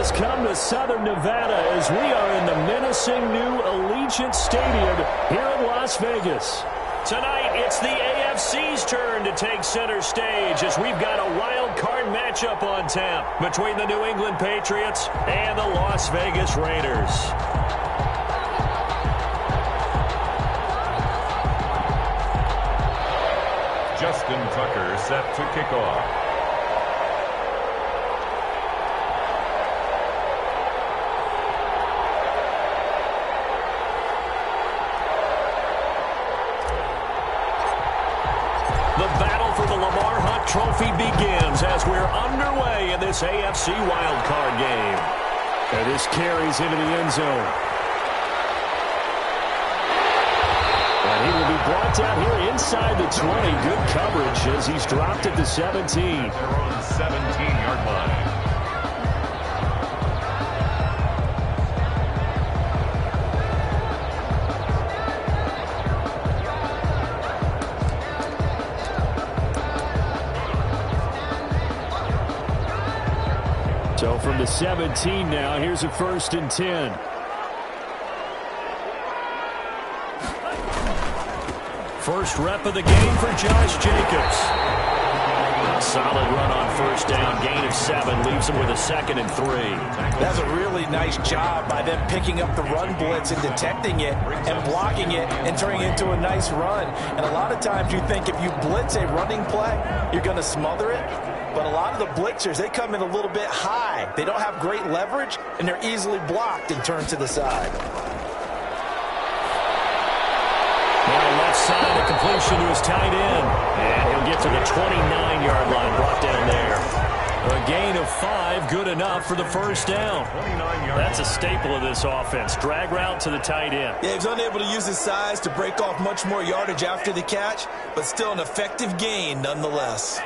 has come to Southern Nevada as we are in the menacing new Allegiant Stadium here in Las Vegas. Tonight, it's the AFC's turn to take center stage as we've got a wild card matchup on tap between the New England Patriots and the Las Vegas Raiders. Justin Tucker set to kick off. The battle for the Lamar Hunt Trophy begins as we're underway in this AFC wildcard game. And this carries into the end zone. And he will be brought down here inside the 20. Good coverage as he's dropped at the 17. They're on the 17-yard line. So from the 17 now, here's a 1st and 10. First rep of the game for Josh Jacobs. Solid run on 1st down, gain of 7, leaves him with a 2nd and 3. That's a really nice job by them picking up the run blitz and detecting it and blocking it and turning it into a nice run. And a lot of times you think if you blitz a running play, you're going to smother it. But a lot of the blitzers, they come in a little bit high. They don't have great leverage, and they're easily blocked and turned to the side. Now left side, a completion to his tight end. And he'll get to the 29-yard line, brought down there. A gain of 5, good enough for the 1st down. That's a staple of this offense. Drag route to the tight end. Yeah, he's unable to use his size to break off much more yardage after the catch, but still an effective gain nonetheless.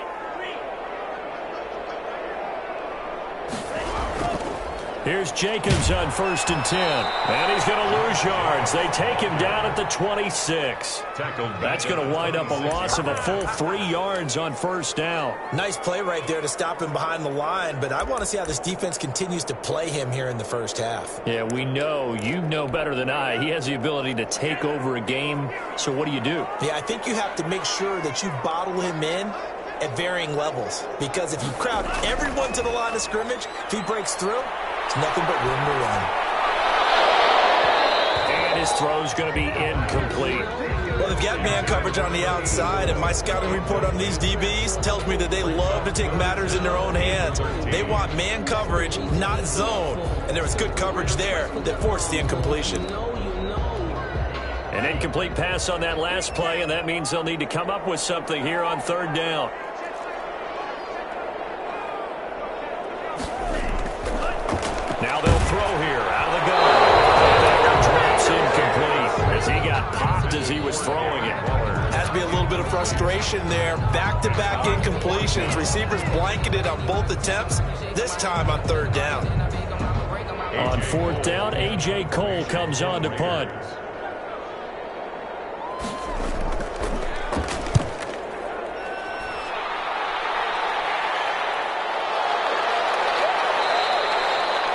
Here's Jacobs on 1st and 10. And he's going to lose yards. They take him down at the 26. That's going to wind up a loss of a full 3 yards on 1st down. Nice play right there to stop him behind the line, but I want to see how this defense continues to play him here in the 1st half. Yeah, we know. You know better than I. He has the ability to take over a game. So what do you do? Yeah, I think you have to make sure that you bottle him in at varying levels, because if you crowd everyone to the line of scrimmage, if he breaks through, it's nothing but room to run. And his throw's going to be incomplete. Well, they've got man coverage on the outside, and my scouting report on these DBs tells me that they love to take matters in their own hands. They want man coverage, not zone. And there was good coverage there that forced the incompletion. An incomplete pass on that last play, and that means they'll need to come up with something here on 3rd down. Now they'll throw here out of the gun. That drops incomplete as he got popped as he was throwing it. Has to be a little bit of frustration there. Back-to-back incompletions. Receivers blanketed on both attempts, this time on 3rd down. On 4th down, A.J. Cole comes on to punt.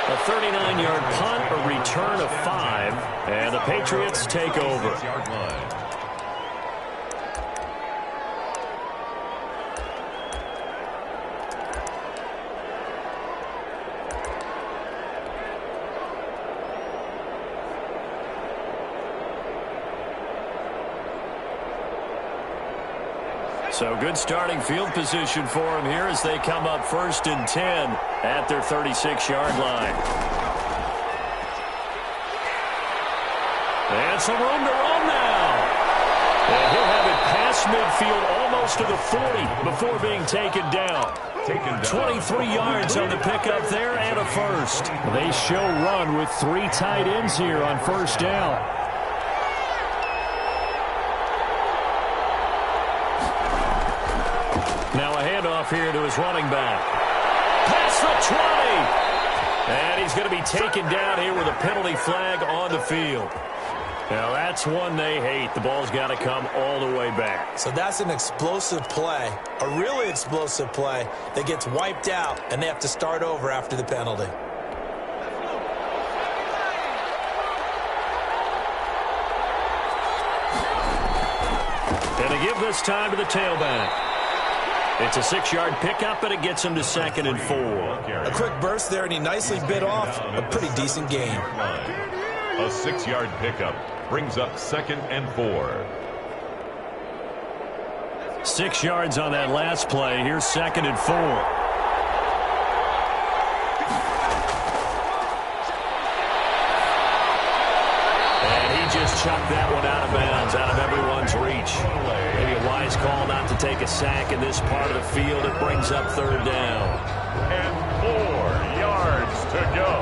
A 39-yard punt, a return of 5, and the Patriots take over. So good starting field position for him here as they come up 1st and 10 at their 36-yard line. And some room to run now. And he'll have it past midfield almost to the 40 before being taken down. 23 yards on the pickup there and a 1st. They show run with 3 tight ends here on 1st down. Now a handoff here to his running back. Past the 20. And he's going to be taken down here with a penalty flag on the field. Now that's one they hate. The ball's got to come all the way back. So that's an explosive play, a really explosive play that gets wiped out, and they have to start over after the penalty. And they give this time to the tailback. It's a 6-yard pickup, and it gets him to 2nd and 4. A quick burst there, and he nicely bit off a pretty decent gain. A 6-yard pickup brings up 2nd and 4. 6 yards on that last play. Here's 2nd and 4. Just chucked that one out of bounds, out of everyone's reach. Maybe a wise call not to take a sack in this part of the field. It brings up 3rd down. And 4 yards to go.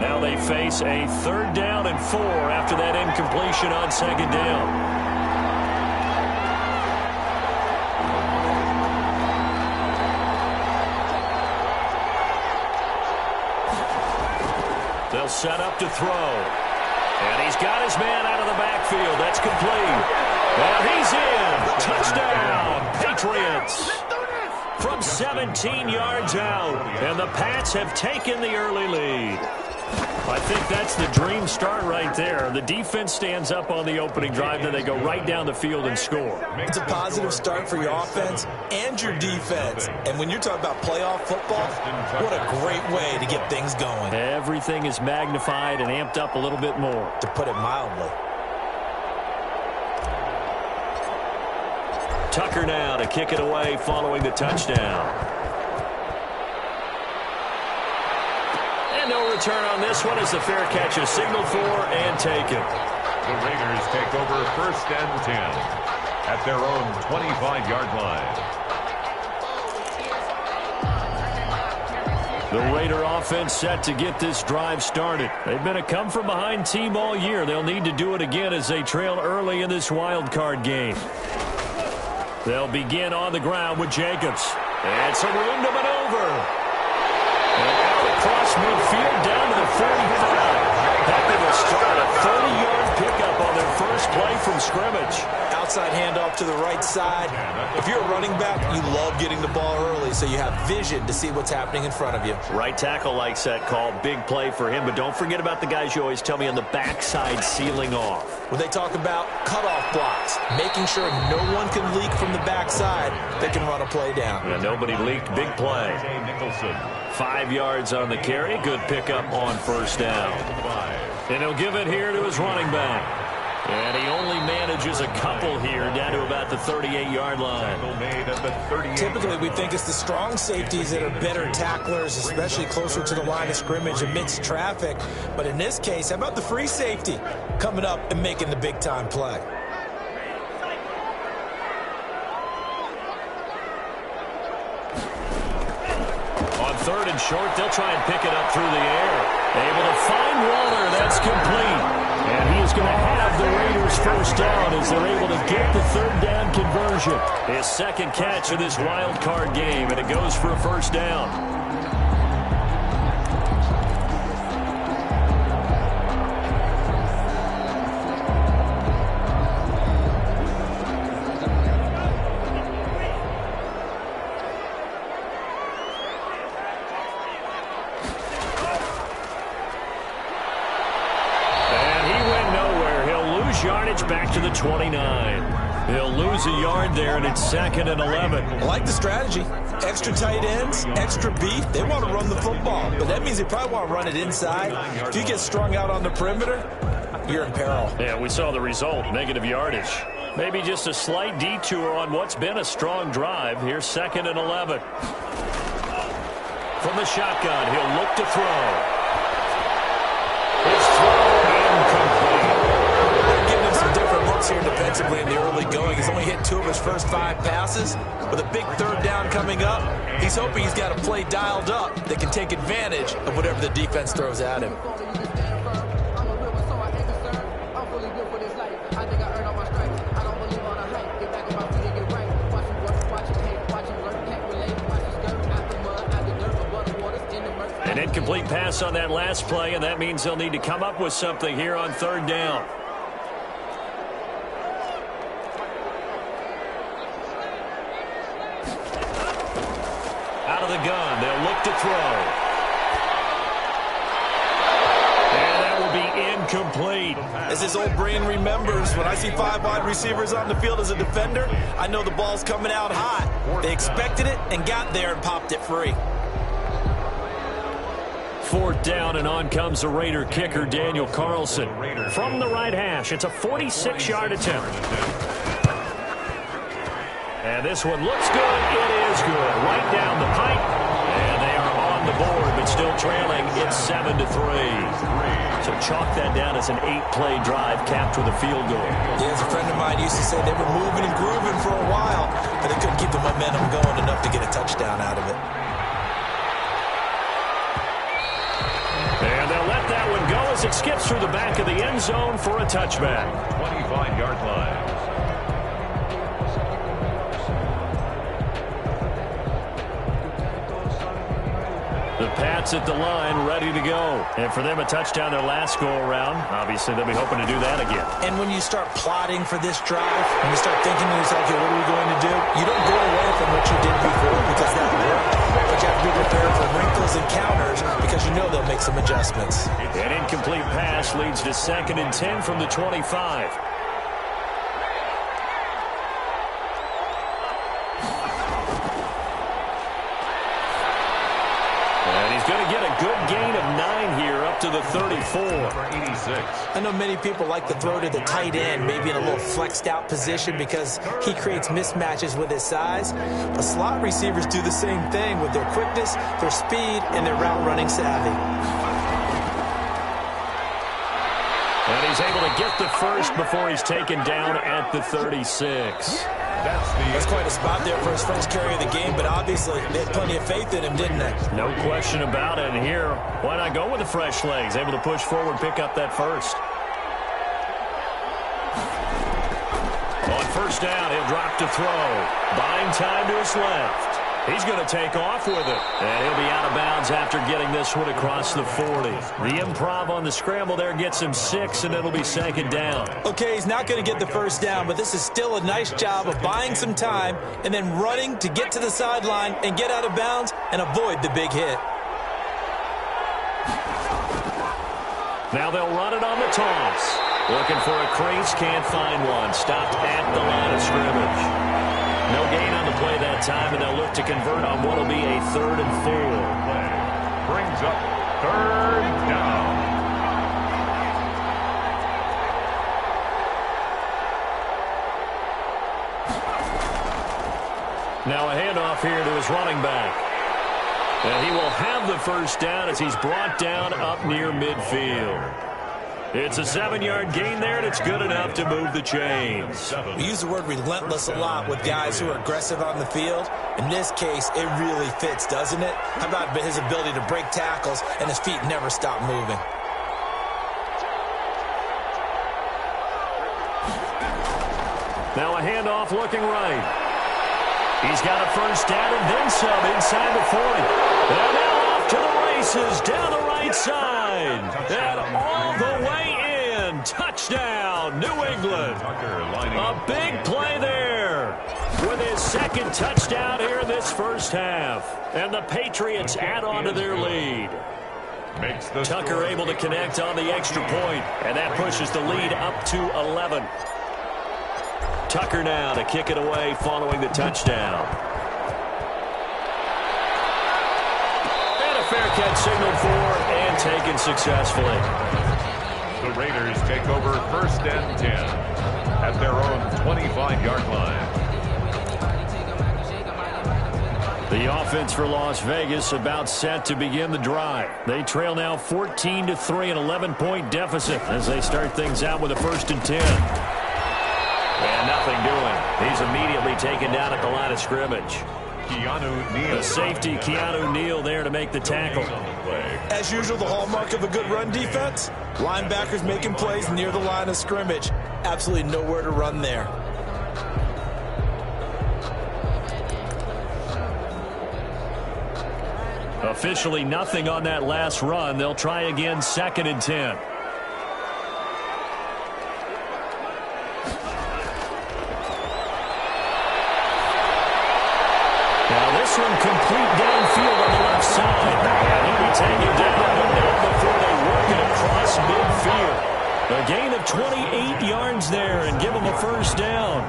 Now they face a 3rd down and 4 after that incompletion on 2nd down. They'll set up to throw. And he's got his man out of the backfield. That's complete. And he's in. Touchdown, Patriots. From 17 yards out. And the Pats have taken the early lead. I think that's the dream start right there. The defense stands up on the opening drive, then they go right down the field and score. It's a positive start for your offense and your defense. And when you're talking about playoff football, what a great way to get things going. Everything is magnified and amped up a little bit more. To put it mildly. Tucker now to kick it away following the touchdown. And no return on this one as the fair catch is signaled for and taken. The Raiders take over 1st and 10 at their own 25-yard line. The Raider offense set to get this drive started. They've been a come-from-behind team all year. They'll need to do it again as they trail early in this wild card game. They'll begin on the ground with Jacobs. And some room to maneuver. And out across midfield down to the 45. Happy to start a 30-yard pickup on their first play from scrimmage. Outside handoff to the right side. If you're a running back, you love getting the ball early so you have vision to see what's happening in front of you. Right tackle likes that call. Big play for him. But don't forget about the guys you always tell me on the backside sealing off. When they talk about cutoff blocks, making sure no one can leak from the backside, they can run a play down. And nobody leaked. Big play. 5 yards on the carry. Good pickup on 1st down. And he'll give it here to his running back. And he only manages a couple here down to about the 38-yard line. Typically, we think it's the strong safeties that are better tacklers, especially closer to the line of scrimmage amidst traffic. But in this case, how about the free safety coming up and making the big-time play? On 3rd and short, they'll try and pick it up through the air. Able to find Waller. That's complete. And he is going to have the Raiders first down as they're able to get the 3rd down conversion. His 2nd catch of this wild card game, and it goes for a 1st down. Yardage back to the 29. He'll lose a yard there, and it's 2nd and 11. I like the strategy. Extra tight ends, extra beef. They want to run the football, but that means they probably want to run it inside. If you get strung out on the perimeter, you're in peril. Yeah, we saw the result, negative yardage. Maybe just a slight detour on what's been a strong drive. Here's 2nd and 11. From the shotgun, he'll look to throw. His throw incomplete. Giving him some different looks here defensively in the early going. He's only hit 2 of his first 5 passes. With a big 3rd down coming up, he's hoping he's got a play dialed up that can take advantage of whatever the defense throws at him. An incomplete pass on that last play, and that means they'll need to come up with something here on 3rd down. Out of the gun, they'll look to throw. incomplete. As his old brain remembers, when I see 5 wide receivers on the field as a defender, I know the ball's coming out hot. They expected it and got there and popped it free. 4th down, and on comes the Raider kicker, Daniel Carlson. From the right hash, it's a 46-yard attempt. And this one looks good. It is good. Right down the pipe. And they are on the board, but still trailing. It's 7-3. So chalk that down as an 8-play drive capped with a field goal. Yeah, as a friend of mine used to say, they were moving and grooving for a while, but they couldn't keep the momentum going enough to get a touchdown out of it. And they'll let that one go as it skips through the back of the end zone for a touchback. 25-yard line. The Pats at the line, ready to go. And for them, a touchdown their last go-around. Obviously, they'll be hoping to do that again. And when you start plotting for this drive, when you start thinking to yourself, okay, what are we going to do? You don't go away from what you did before because that worked. But you have to be prepared for wrinkles and counters because you know they'll make some adjustments. An incomplete pass leads to 2nd and 10 from the 25. Going to get a good gain of 9 here up to the 34. 86. I know many people like to throw to the tight end, maybe in a little flexed out position because he creates mismatches with his size. But slot receivers do the same thing with their quickness, their speed, and their route running savvy. And he's able to get the first before he's taken down at the 36. That's quite a spot there for his first carry of the game, but obviously they had plenty of faith in him, didn't they? No question about it. And here, why not go with the fresh legs? Able to push forward, pick up that first. On 1st down, he'll drop to throw. Buying time to his left. He's going to take off with it. And he'll be out of bounds after getting this one across the 40. The improv on the scramble there gets him 6, and it'll be 2nd down. Okay, he's not going to get the first down, but this is still a nice job of buying some time and then running to get to the sideline and get out of bounds and avoid the big hit. Now they'll run it on the toss. Looking for a crease, can't find one. Stopped at the line of scrimmage. No gain on the play that time, and they'll look to convert on what will be a 3rd and 4. Brings up 3rd down. Now a handoff here to his running back. And he will have the first down as he's brought down up near midfield. It's a 7-yard gain there, and it's good enough to move the chains. We use the word relentless a lot with guys who are aggressive on the field. In this case, it really fits, doesn't it? How about his ability to break tackles and his feet never stop moving? Now a handoff looking right. He's got a first down and then some inside the 40. And now off to the races down the right side. And all the way in. Touchdown, New England. A big play there with his 2nd touchdown here in this first half. And the Patriots add on to their lead. Tucker able to connect on the extra point, and that pushes the lead up to 11. Tucker now to kick it away following the touchdown. And a fair catch signaled for and taken successfully. The Raiders take over 1st and 10 at their own 25-yard line. The offense for Las Vegas about set to begin the drive. They trail now 14-3, an 11-point deficit as they start things out with a 1st and 10. And nothing doing. He's immediately taken down at the line of scrimmage. The safety, Keanu Neal, there to make the tackle. As usual, the hallmark of a good run defense, linebackers making plays near the line of scrimmage. Absolutely nowhere to run there. Officially nothing on that last run. They'll try again 2nd and 10. Now this one complete downfield on the left side. And he'll be taken down, but not before they work it across midfield. A gain of 28 yards there and give them a first down.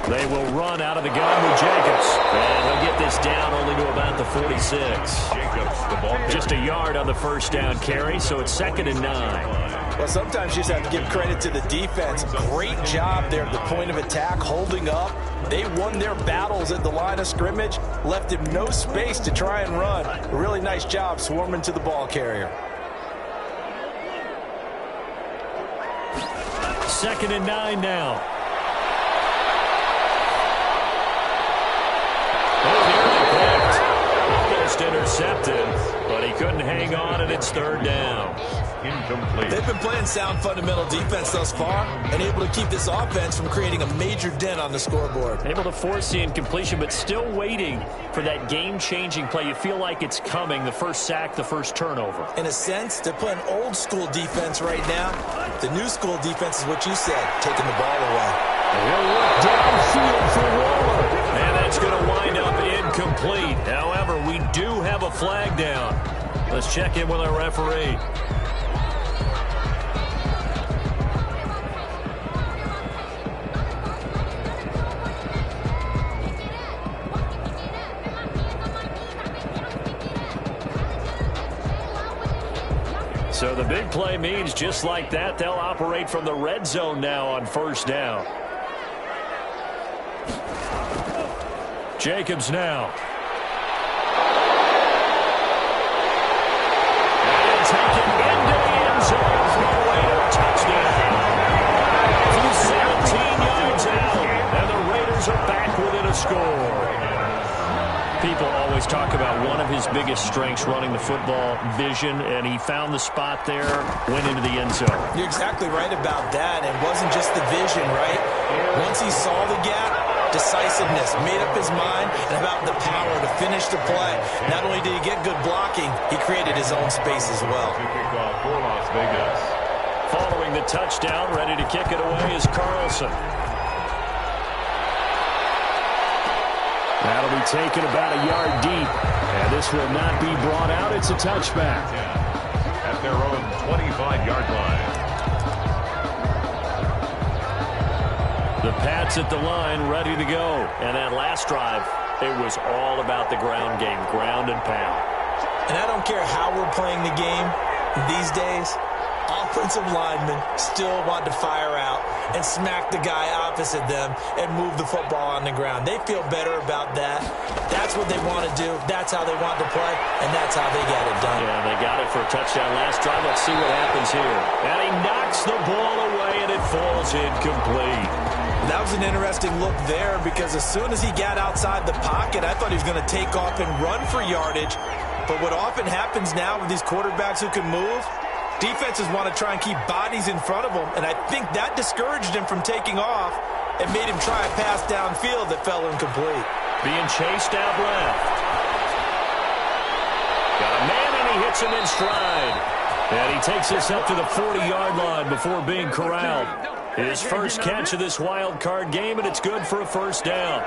They will run out of the gun with Jacobs. And he'll get this down only to about the 46. Jacobs, the ball carrier. Just a yard on the first down carry, so it's 2nd and 9. Well, sometimes you just have to give credit to the defense. Great job there at the point of attack, holding up. They won their battles at the line of scrimmage, left him no space to try and run. A really nice job swarming to the ball carrier. 2nd and 9 now. Almost intercepted, but he couldn't hang on, and it's 3rd down. Incomplete. They've been playing sound fundamental defense thus far and able to keep this offense from creating a major dent on the scoreboard. Able to force the incompletion, but still waiting for that game-changing play. You feel like it's coming, the first sack, the first turnover. In a sense, they're playing old-school defense right now. The new school defense is what you said, taking the ball away. He'll look downfield for Waller. And that's going to wind up incomplete. However, we do have a flag down. Let's check in with our referee. So the big play means just like that, they'll operate from the red zone now on first down. Jacobs now. And taken into the end zone for a Raider touchdown. He's 17 yards out, and the Raiders are back within a score. People always talk about one of his biggest strengths, running the football, vision, and he found the spot there, went into the end zone. You're exactly right about that. It wasn't just the vision, right? Once he saw the gap, decisiveness, made up his mind, and about the power to finish the play. Not only did he get good blocking, he created his own space as well. Kickoff for Las Vegas. Following the touchdown, ready to kick it away is Carlson. That'll be taken about a yard deep. And this will not be brought out. It's a touchback. At their own 25-yard line. The Pats at the line, ready to go. And that last drive, it was all about the ground game, ground and pound. And I don't care how we're playing the game these days, offensive linemen still want to fire out and smack the guy opposite them and move the football on the ground. They feel better about that. That's what they want to do. That's how they want to play, and that's how they get it done. Yeah, they got it for a touchdown last drive. Let's see what happens here. And he knocks the ball away, and it falls incomplete. That was an interesting look there because as soon as he got outside the pocket, I thought he was going to take off and run for yardage. But what often happens now with these quarterbacks who can move, defenses want to try and keep bodies in front of them, and I think that discouraged him from taking off and made him try a pass downfield that fell incomplete. Being chased out left. Got a man, and he hits him in stride. And he takes us up to the 40-yard line before being corralled. His first catch of this wild card game, and it's good for a first down.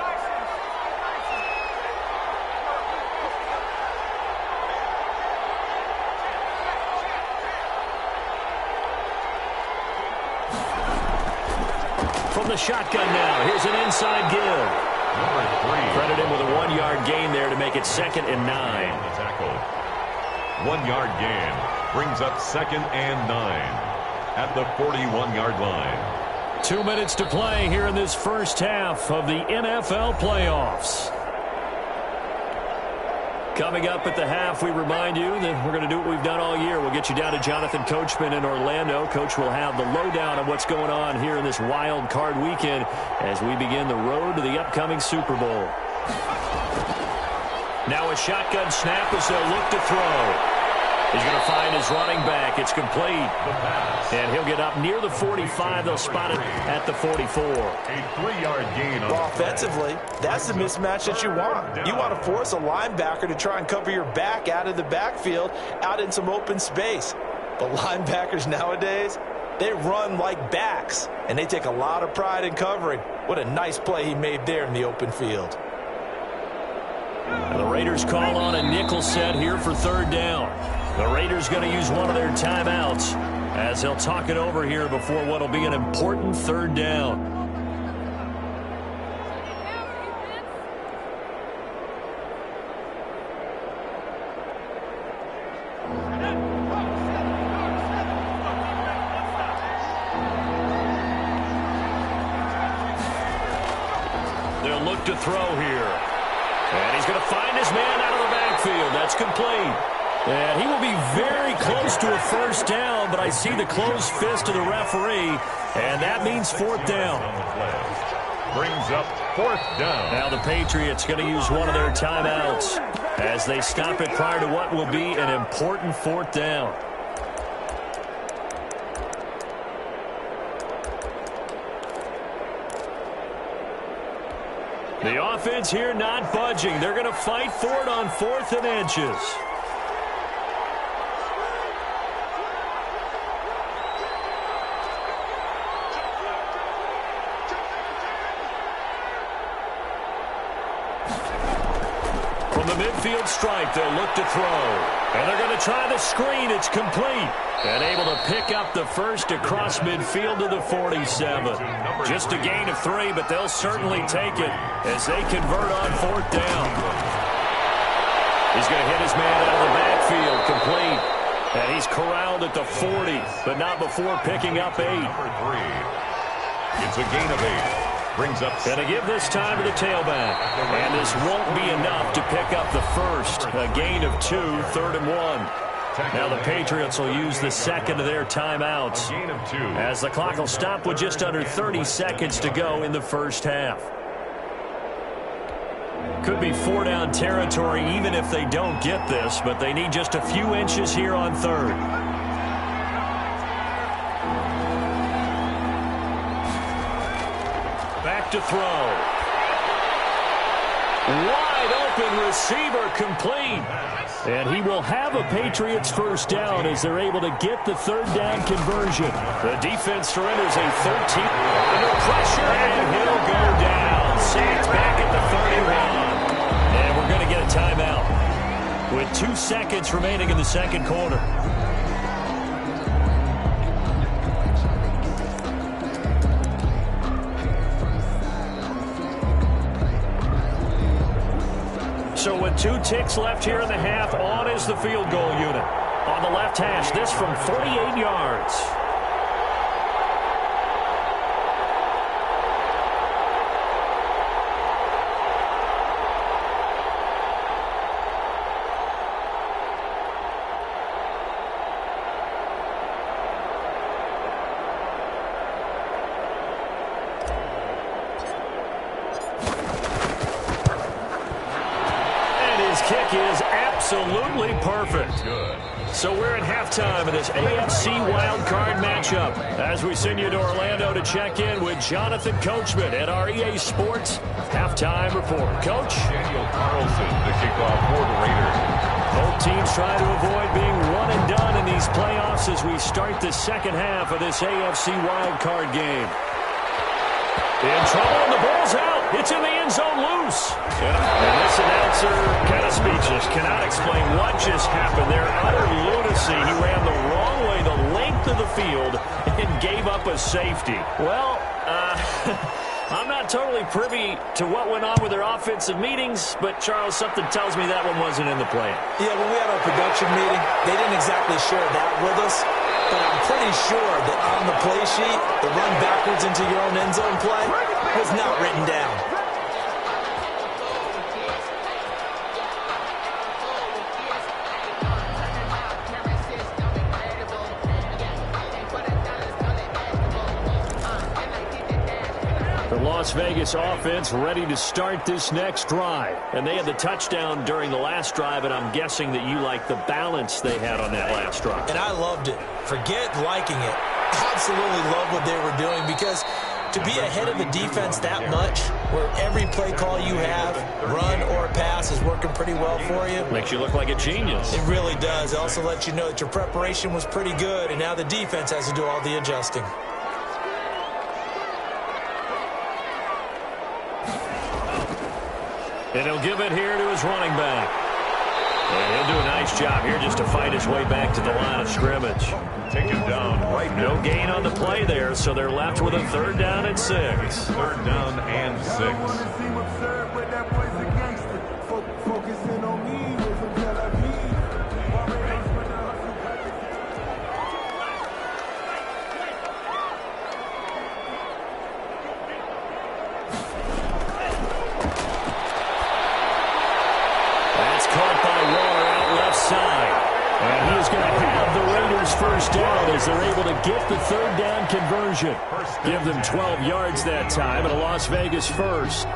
From the shotgun now, here's an inside give. Number 3. Credit him with a 1-yard gain there to make it 2nd and 9. The tackle. 1-yard gain brings up 2nd and 9 at the 41-yard line. 2 minutes to play here in this first half of the NFL playoffs. Coming up at the half, we remind you that we're going to do what we've done all year. We'll get you down to Jonathan Coachman in Orlando. Coach will have the lowdown on what's going on here in this wild card weekend as we begin the road to the upcoming Super Bowl. Now a shotgun snap as they'll look to throw. He's going to find his running back. It's complete. And he'll get up near the 45. They'll spot it at the 44. A 3-yard gain. Well, offensively, that's the mismatch that you want. You want to force a linebacker to try and cover your back out of the backfield, out in some open space. But linebackers nowadays, they run like backs, and they take a lot of pride in covering. What a nice play he made there in the open field. And the Raiders call on a nickel set here for third down. The Raiders going to use one of their timeouts as they'll talk it over here before what will be an important third down. They'll look to throw here. And he's going to find his man out of the backfield. That's complete. And he will be very close to a first down, but I see the closed fist of the referee, and that means fourth down. Brings up fourth down. Now the Patriots going to use one of their timeouts as they stop it prior to what will be an important fourth down. The offense here not budging. They're going to fight for it on 4th and inches. From the midfield stripe, they'll look to throw. And they're going to try the screen. It's complete. And able to pick up the first across midfield to the 47. Just a gain of 3, but they'll certainly take it as they convert on 4th down. He's going to hit his man out of the backfield, complete. And he's corralled at the 40, but not before picking up 8. Number 3. It's a gain of 8. Brings up. Going to give this time to the tailback. And this won't be enough to pick up the first. A gain of 2, 3rd and 1. Now the Patriots will use the second of their timeouts as the clock will stop with just under 30 seconds to go in the first half. Could be 4-down territory even if they don't get this, but they need just a few inches here on 3rd. Back to throw. Wide open receiver, complete. And he will have a Patriots first down as they're able to get the 3rd down conversion. The defense surrenders a 13. Under pressure, and he'll go down. Saints back at the 31. And we're going to get a timeout with 2 seconds remaining in the second quarter. So with 2 ticks left here in the half, on is the field goal unit. On the left hash, this from 48 yards. Kick is absolutely perfect. So we're at halftime of this AFC wildcard matchup as we send you to Orlando to check in with Jonathan Coachman at our EA Sports halftime report. Coach? Daniel Carlson to kick off for the Raiders. Both teams try to avoid being one and done in these playoffs as we start the second half of this AFC wildcard game. In trouble, and the ball's out. It's in the end zone loose. And this announcer kind of speechless. Cannot explain what just happened there. Utter lunacy. He ran the wrong way, the length of the field, and gave up a safety. Well, I'm not totally privy to what went on with their offensive meetings, but, Charles, something tells me that one wasn't in the plan. Yeah, when we had our production meeting, they didn't exactly share that with us. But I'm pretty sure that on the play sheet, the run backwards into your own end zone play was not written down. The Las Vegas offense ready to start this next drive. And they had the touchdown during the last drive, and I'm guessing that you like the balance they had on that last drive. And I loved it. Forget liking it. Absolutely love what they were doing, because to be ahead of a defense that much, where every play call you have, run or pass, is working pretty well for you. Makes you look like a genius. It really does. It also lets you know that your preparation was pretty good, and now the defense has to do all the adjusting. And he'll give it here to his running back. And he'll do a nice job here just to fight his way back to the line of scrimmage. Take him down right now. No gain on the play there, so they're left with a 3rd down and 6. 3rd down and 6. And he is going to have the Raiders 1st down as they're able to get the 3rd down conversion. Give them 12 yards that time and a Las Vegas 1st.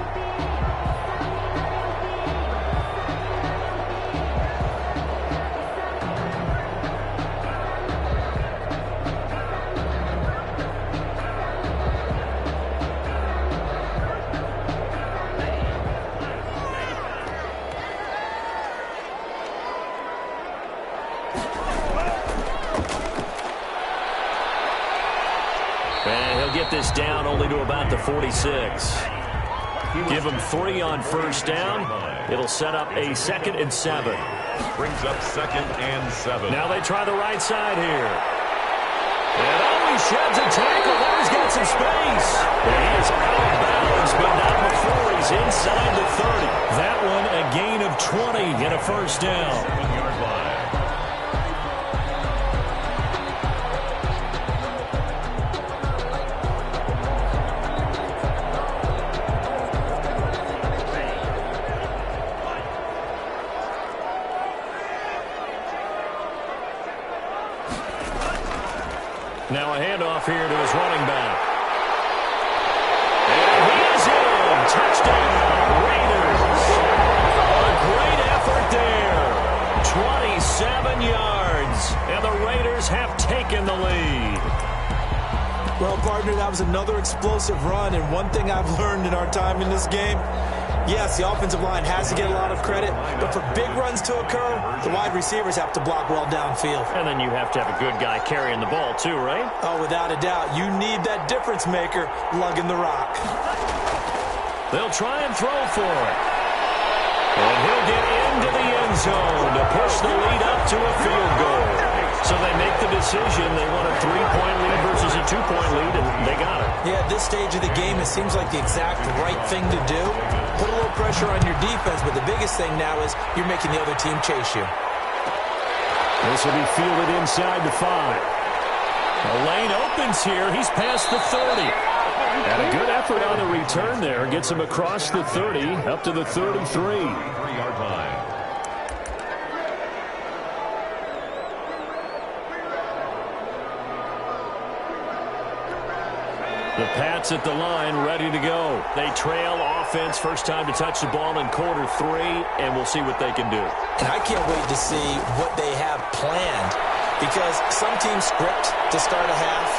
And he'll get this down only to about the 46. Give him 3 on 1st down. It'll set up a 2nd and 7. Brings up 2nd and 7. Now they try the right side here. And he sheds a tackle. There he's got some space. And he is out of bounds, but not before he's inside the 30. That one a gain of 20 and a 1st down. 7-yard line. Now a handoff here to his running back. And he is in. Touchdown, Raiders. A great effort there. 27 yards. And the Raiders have taken the lead. Well, partner, that was another explosive run. And one thing I've learned in our time in this game, yes, the offensive line has to get a lot of credit, but for big runs to occur, the wide receivers have to block well downfield. And then you have to have a good guy carrying the ball too, right? Oh, without a doubt. You need that difference maker lugging the rock. They'll try and throw for it. And he'll get into the end zone to push the lead up to a field goal. So they make the decision. They want a 3-point lead versus a 2-point lead, and they got it. Yeah, at this stage of the game, it seems like the exact right thing to do. Put a little pressure on your defense, but the biggest thing now is you're making the other team chase you. This will be fielded inside the 5. The lane opens here. He's past the 30. And a good effort on the return there. Gets him across the 30, up to the 33. 3-yard line. The Pats at the line, ready to go. They trail offense, first time to touch the ball in quarter 3, and we'll see what they can do. And I can't wait to see what they have planned, because some teams script to start a half.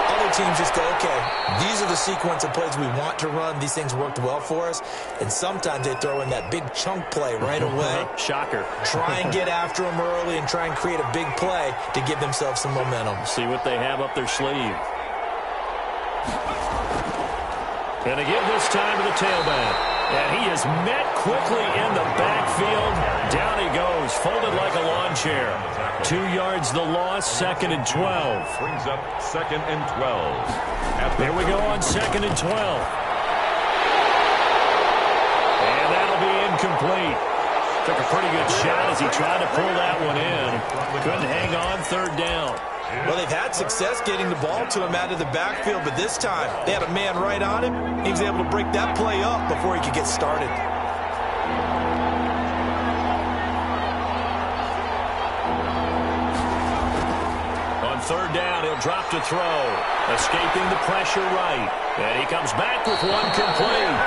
Other teams just go, okay, these are the sequence of plays we want to run. These things worked well for us. And sometimes they throw in that big chunk play right away. Shocker. Try and get after them early and try and create a big play to give themselves some momentum. See what they have up their sleeve. And they give this time to the tailback. And he is met quickly in the backfield. Down he goes, folded like a lawn chair. 2 yards the loss, 2nd and 12. Brings up 2nd and 12. Here we go on 2nd and 12. And that'll be incomplete. Took a pretty good shot as he tried to pull that one in. Couldn't hang on, 3rd down. Well, they've had success getting the ball to him out of the backfield, but this time they had a man right on him. He was able to break that play up before he could get started. On third down, he'll drop to throw. Escaping the pressure right. And he comes back with one complete.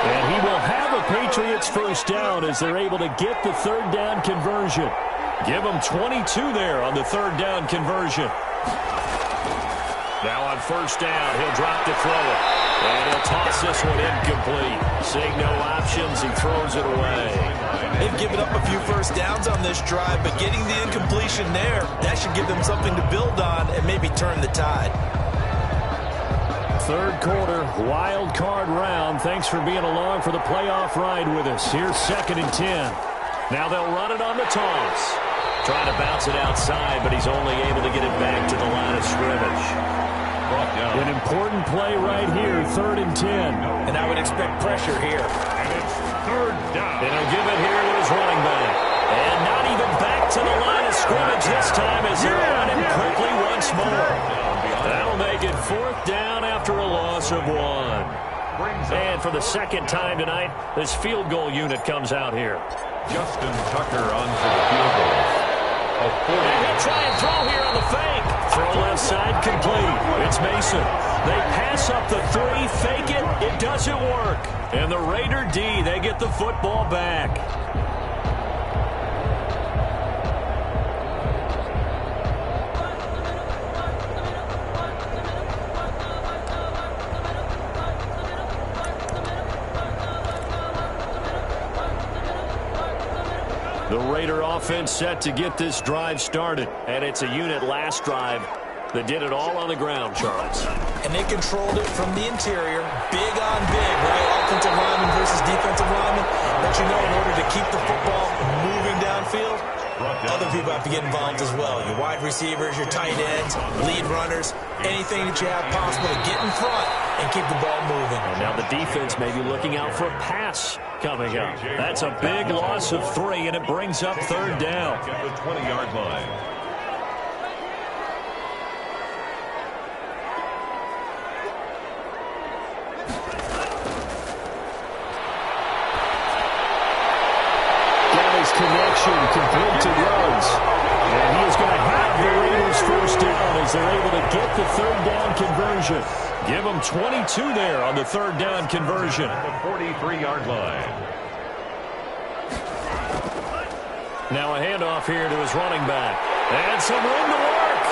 And he will have a Patriots first down as they're able to get the third down conversion. Give him 22 there on the third down conversion. Now on first down, he'll drop to throw it. And he'll toss this one incomplete. Seeing no options, he throws it away. They've given up a few first downs on this drive, but getting the incompletion there, that should give them something to build on and maybe turn the tide. Third quarter, wild card round. Thanks for being along for the playoff ride with us. Here's 2nd and 10. Now they'll run it on the toss. Trying to bounce it outside, but he's only able to get it back to the line of scrimmage. An important play right here, 3rd and 10. And I would expect pressure here. And it's third down. And he'll give it here to his running back. And not even back to the line of scrimmage this time as they're on him quickly once more. That'll make it 4th down after a loss of 1. And for the second time tonight, this field goal unit comes out here. Justin Tucker on for the field goal. And he'll try and throw here on the fake. Throw left side complete. It's Mason. They pass up the 3, fake it. It doesn't work. And the Raider D, they get the football back. The Raider offense set to get this drive started. And it's a unit last drive that did it all on the ground, Charles. And they controlled it from the interior. Big on big, right? Offensive lineman versus defensive lineman. But you know, in order to keep the football moving downfield, other people have to get involved as well. Your wide receivers, your tight ends, lead runners, anything that you have possible to get in front and keep the ball moving. And now the defense may be looking out for a pass coming up. That's a big loss of 3, and it brings up 3rd down. At the 20-yard line. Galley's connection complete to Ruggs. And he is going to have the Raiders first down as they're able to get the 3rd down conversion. Give them 22 there on the 3rd down conversion. At the 43-yard line. Now a handoff here to his running back. And some room to work.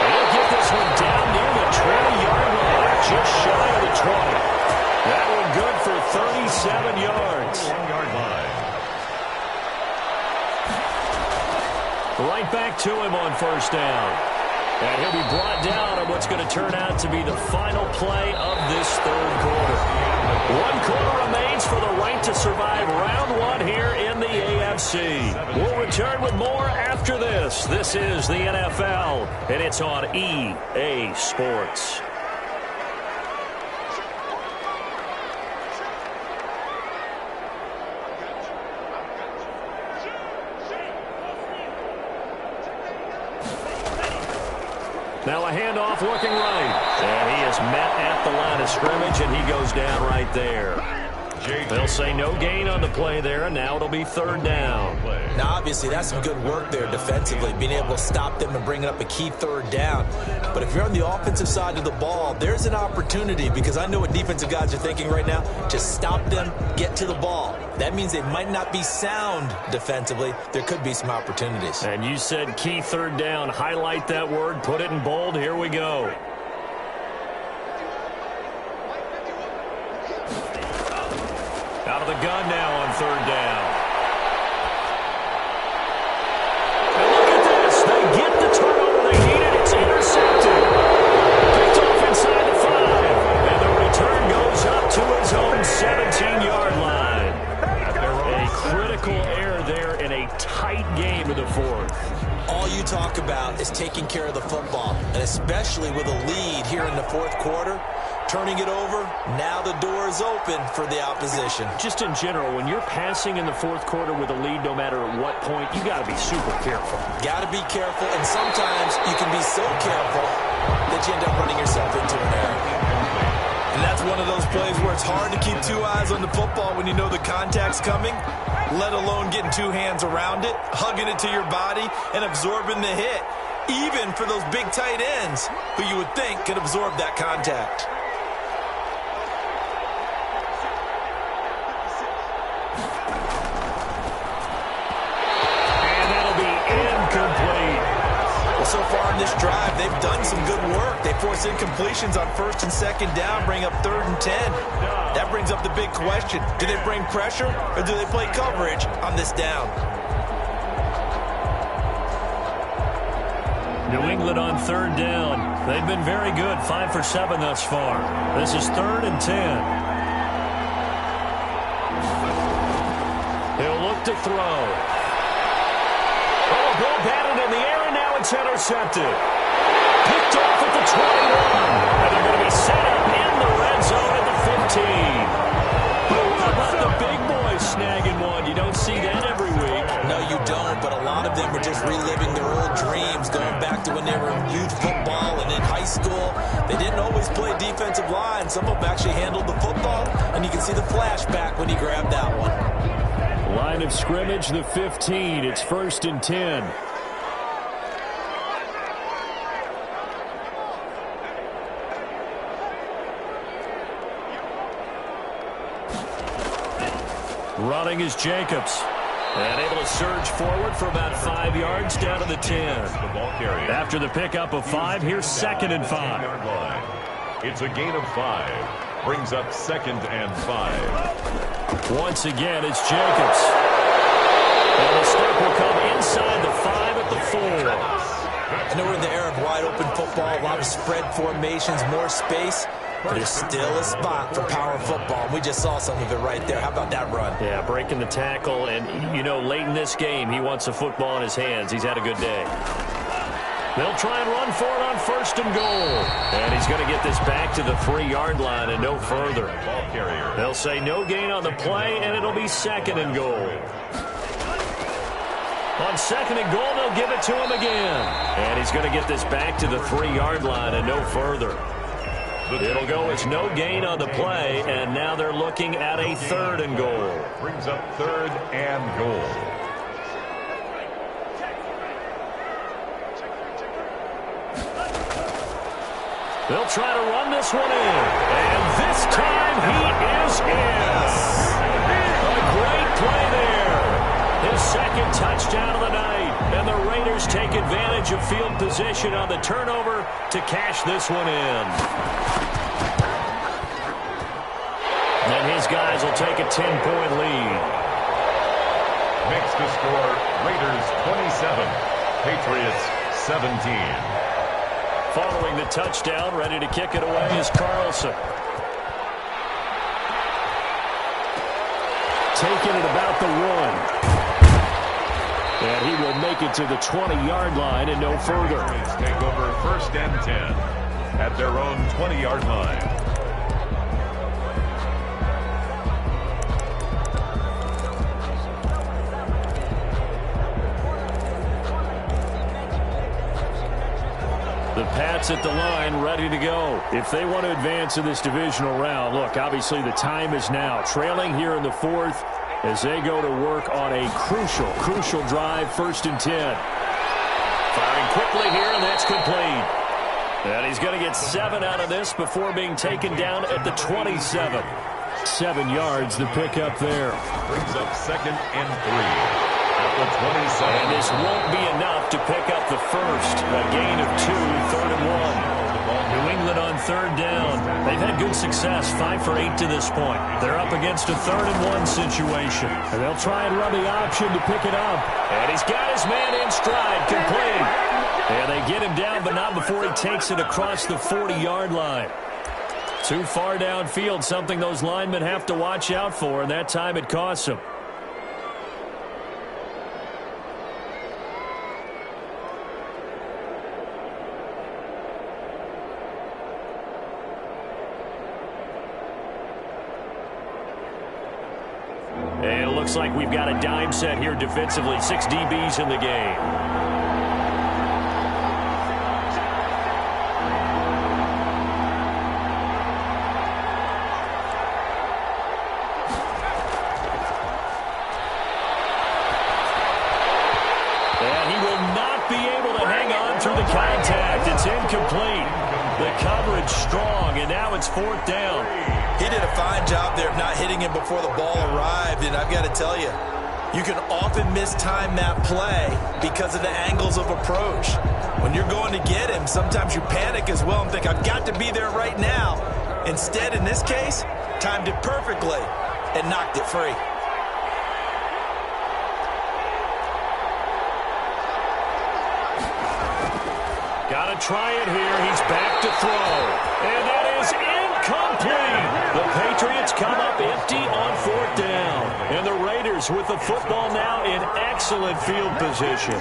He'll get this one down near the 20-yard line. Just shy of the 20. That one good for 37 yards. 1-yard line. Right back to him on first down. And he'll be brought down on what's going to turn out to be the final play of this 3rd quarter. 1 quarter remains for the right to survive round 1 here in the AFC. We'll return with more after this. This is the NFL, and it's on EA Sports. Now a handoff looking right. And he is met at the line of scrimmage, and he goes down right there. They'll say no gain on the play there, and now it'll be 3rd down. Now, obviously, that's some good work there defensively, being able to stop them and bringing up a key 3rd down. But if you're on the offensive side of the ball, there's an opportunity, because I know what defensive guys are thinking right now. Just stop them, get to the ball. That means they might not be sound defensively. There could be some opportunities. And you said key 3rd down. Highlight that word. Put it in bold. Here we go. Out of the gun now on 3rd down. And look at this. They get the turnover they needed. It's intercepted. Picked off inside the 5. And the return goes up to his own 17-yard line. A critical error there in a tight game in the 4th. All you talk about is taking care of the football, and especially with a lead here in the 4th quarter. Turning it over, now the door is open for the opposition. Just in general, when you're passing in the 4th quarter with a lead, no matter at what point, you got to be super careful. Got to be careful, and sometimes you can be so careful that you end up running yourself into an error. And that's one of those plays where it's hard to keep 2 eyes on the football when you know the contact's coming, let alone getting 2 hands around it, hugging it to your body, and absorbing the hit. even for those big tight ends who you would think could absorb that contact. So far in this drive, they've done some good work. They force incompletions on 1st and 2nd down, bring up 3rd and 10. That brings up the big question. Do they bring pressure or do they play coverage on this down? New England on 3rd down. They've been very good, 5 for 7 thus far. This is 3rd and 10. He'll look to throw. Oh, ball batted in the air, and now it's intercepted. Picked off at the 21. And they're going to be set up in the red zone at the 15. How about the big boys snagging one? You don't see that every week. No, you don't, but a lot of them are just reliving their old dreams, going back to when they were in youth football and in high school. They didn't always play defensive line. Some of them actually handled the football, and you can see the flashback when he grabbed that one. Line of scrimmage, the 15. It's 1st and 10. Running is Jacobs. And able to surge forward for about 5 yards down to the 10. After the pickup of 5, here's 2nd and 5. It's a gain of 5. Brings up 2nd and 5. Once again, it's Jacobs. And the step will come inside the 5 at the 4. I know we're in the era of wide-open football, a lot of spread formations, more space. But there's still a spot for power football. We just saw some of it right there. How about that run? Yeah, breaking the tackle. And, you know, late in this game, he wants the football in his hands. He's had a good day. They'll try and run for it on 1st and goal. And he's going to get this back to the 3-yard line and no further. They'll say no gain on the play, and it'll be 2nd and goal. On 2nd and goal, they'll give it to him again. And he's going to get this back to the 3-yard line and no further. It'll go as no gain on the play, and now they're looking at a 3rd and goal. Brings up 3rd and goal. They'll try to run this one in, and this time he is in. A great play there. His 2nd touchdown of the night, and the Raiders take advantage of field position on the turnover to cash this one in. And his guys will take a 10-point lead. Makes the score Raiders 27, Patriots 17. Following the touchdown, ready to kick it away is Carlson. Taking it about the 1. And he will make it to the 20-yard line and no further. Take over 1st and 10 at their own 20-yard line. The Pats at the line, ready to go. If they want to advance in this divisional round, look, obviously the time is now. Trailing here in the 4th as they go to work on a crucial drive, 1st and 10. Firing quickly here, and that's complete. And he's going to get 7 out of this before being taken down at the 27. 7 yards, the pickup there. Brings up 2nd and 3. And this won't be enough to pick up the 1st. A gain of 2, 3rd and 1. New England on 3rd down. They've had good success, 5 for 8 to this point. They're up against a 3rd and 1 situation. And they'll try and run the option to pick it up. And he's got his man in stride, complete. And they get him down, but not before he takes it across the 40-yard line. Too far downfield, something those linemen have to watch out for, and that time it costs them. And it looks like we've got a dime set here defensively. 6 DBs in the game. And he will not be able to hang on through the contact. It's incomplete. The coverage strong, and now it's fourth down. He did a fine job there of not hitting him before the ball arrived, and I've got to tell you, you can often mistime that play because of the angles of approach. When you're going to get him, sometimes you panic as well and think, I've got to be there right now. Instead, in this case, timed it perfectly and knocked it free. Got to try it here. He's back to throw. And that is incomplete. The Patriots come up empty on fourth down. And the Raiders with the football now in excellent field position.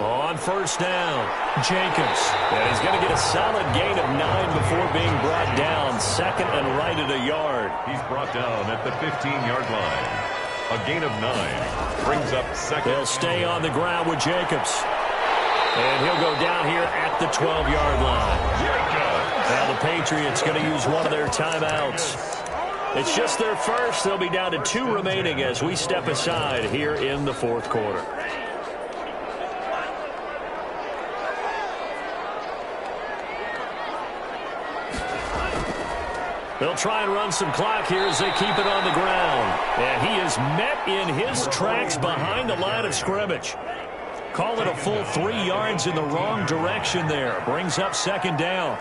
On first down, Jacobs. And he's going to get a solid gain of 9 before being brought down. Second and right at a yard. He's brought down at the 15-yard line. A gain of 9 brings up second. They'll stay on the ground with Jacobs. And he'll go down here at the 12-yard line. Now the Patriots going to use one of their timeouts. It's just their first. They'll be down to 2 remaining as we step aside here in the fourth quarter. They'll try and run some clock here as they keep it on the ground. And he is met in his tracks behind the line of scrimmage. Call it a full 3 yards in the wrong direction there. Brings up second down.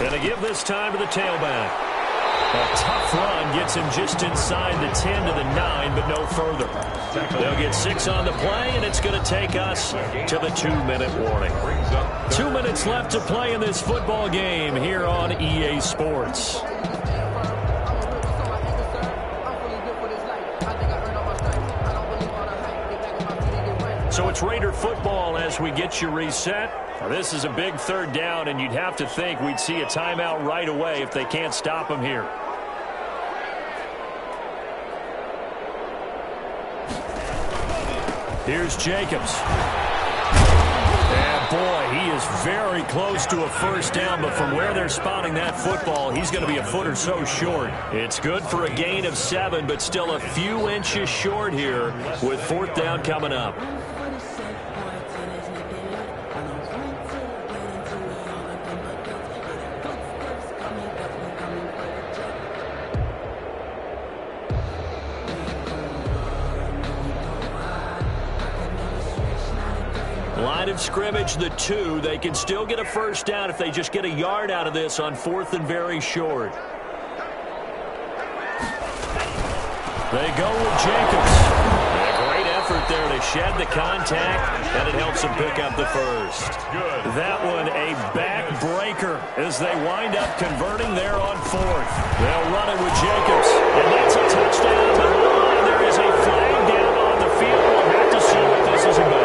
And they give this time to the tailback. A tough run gets him just inside the 10 to the 9, but no further. They'll get 6 on the play, and it's going to take us to the 2-minute warning. 2 minutes left to play in this football game here on EA Sports. So it's Raider football as we get you reset. Now, this is a big third down, and you'd have to think we'd see a timeout right away if they can't stop him here. Here's Jacobs. And boy, he is very close to a first down, but from where they're spotting that football, he's going to be a foot or so short. It's good for a gain of 7, but still a few inches short here with fourth down coming up. Line of scrimmage, the 2. They can still get a first down if they just get a yard out of this on fourth and very short. They go with Jacobs. And a great effort there to shed the contact, and it helps them pick up the first. That one a backbreaker as they wind up converting there on fourth. They'll run it with Jacobs, and that's a touchdown. But there is a flag down on the field. We'll have to see what this is about.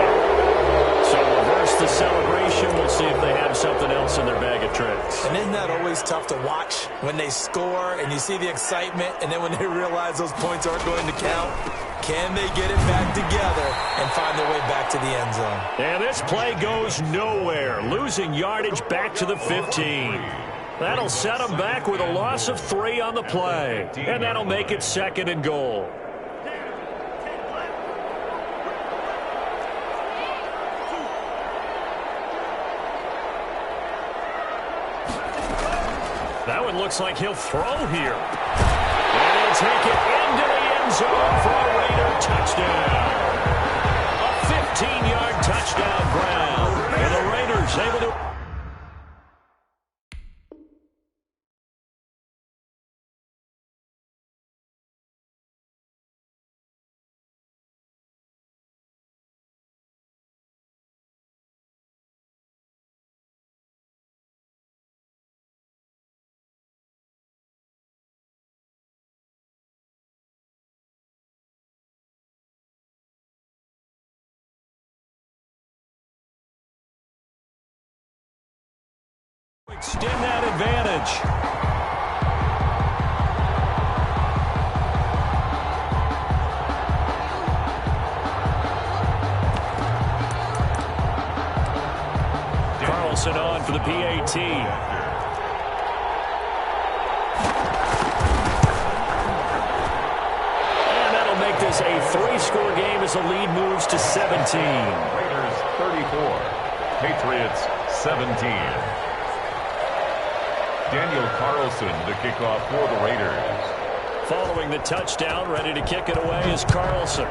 The celebration, we'll see if they have something else in their bag of tricks. And isn't that always tough to watch when they score and you see the excitement, and then when they realize those points aren't going to count? Can they get it back together and find their way back to the end zone? And this play goes nowhere, losing yardage back to the 15. That'll set them back with a loss of 3 on the play, and that'll make it second and goal. That one looks like he'll throw here. And he'll take it into the end zone for a Raider touchdown. A 15-yard touchdown ground. And the Raiders able to... extend that advantage. Carlson on for the PAT. And that'll make this a 3-score game as the lead moves to 17. Raiders 34, Patriots 17. Daniel Carlson to kick off for the Raiders. Following the touchdown, ready to kick it away is Carlson.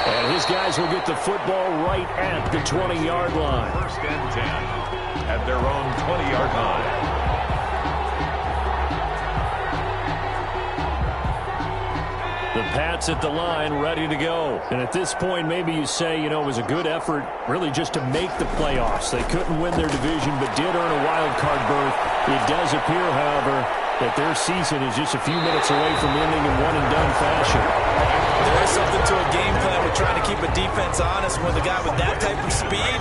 And his guys will get the football right at the 20-yard line. First and 10 at their own 20-yard line. The Pats at the line, ready to go. And at this point, maybe you say, it was a good effort really just to make the playoffs. They couldn't win their division, but did earn a wild card berth. It does appear, however, that their season is just a few minutes away from ending in one-and-done fashion. There is something to a game plan with trying to keep a defense honest. With a guy with that type of speed,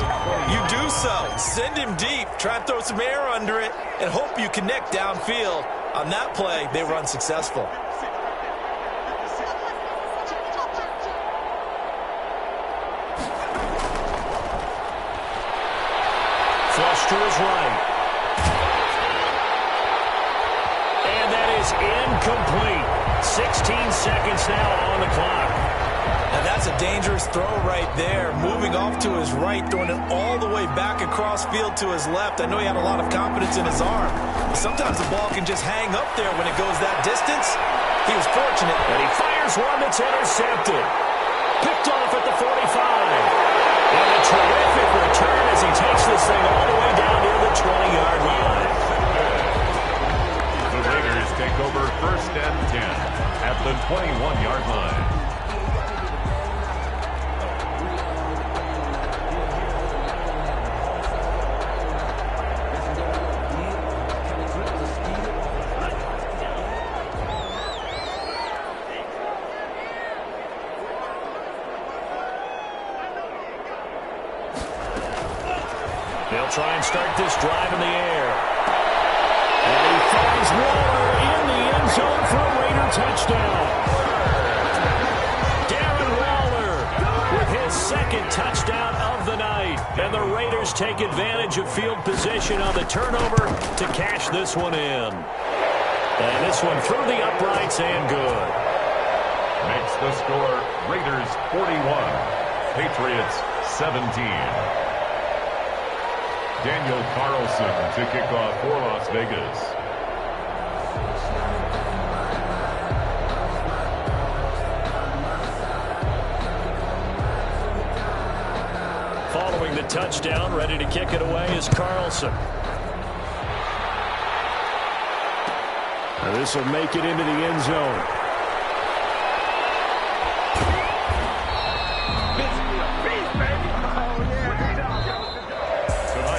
you do so. Send him deep. Try and throw some air under it and hope you connect downfield. On that play, they were unsuccessful. Flush to his right. And that is incomplete. 16 seconds now on the clock. Now that's a dangerous throw right there. Moving off to his right, throwing it all the way back across field to his left. I know he had a lot of confidence in his arm. But sometimes the ball can just hang up there when it goes that distance. He was fortunate. And he fires one that's intercepted. Picked off at the 45. And a terrific return as he takes this thing all the way down near the 20-yard line. The Raiders take over first and 10 at the 21-yard line. They'll try and start this drive in the air. And he finds Waller in the end zone for a Raider touchdown. Darren Waller with his second touchdown of the night. And the Raiders take advantage of field position on the turnover to cash this one in. And this one through the uprights and good. Makes the score Raiders 41, Patriots 17. Daniel Carlson to kick off for Las Vegas. Following the touchdown, ready to kick it away is Carlson. Now this will make it into the end zone.